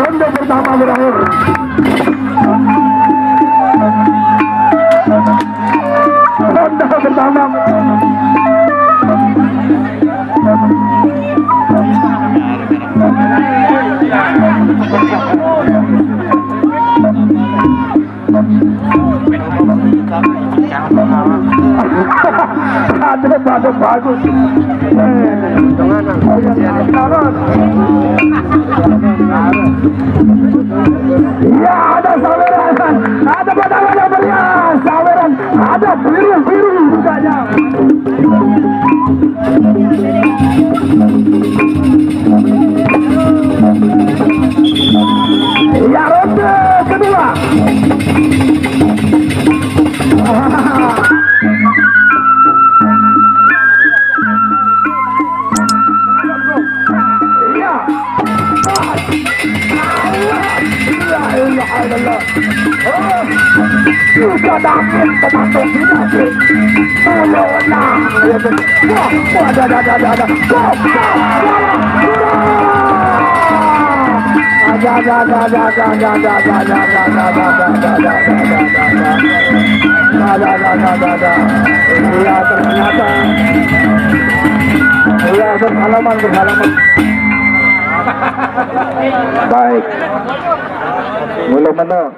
Ronde pertama berakhir. Ronde pertama. Ada bagus. Ya, ada saweran, ada badangan yang meriah, saweran, ada biru mukanya. Ya, ronde kedua. Sudah dapat termasuk finasi. Tolonglah. Berhalaman. Baik. Belum menang.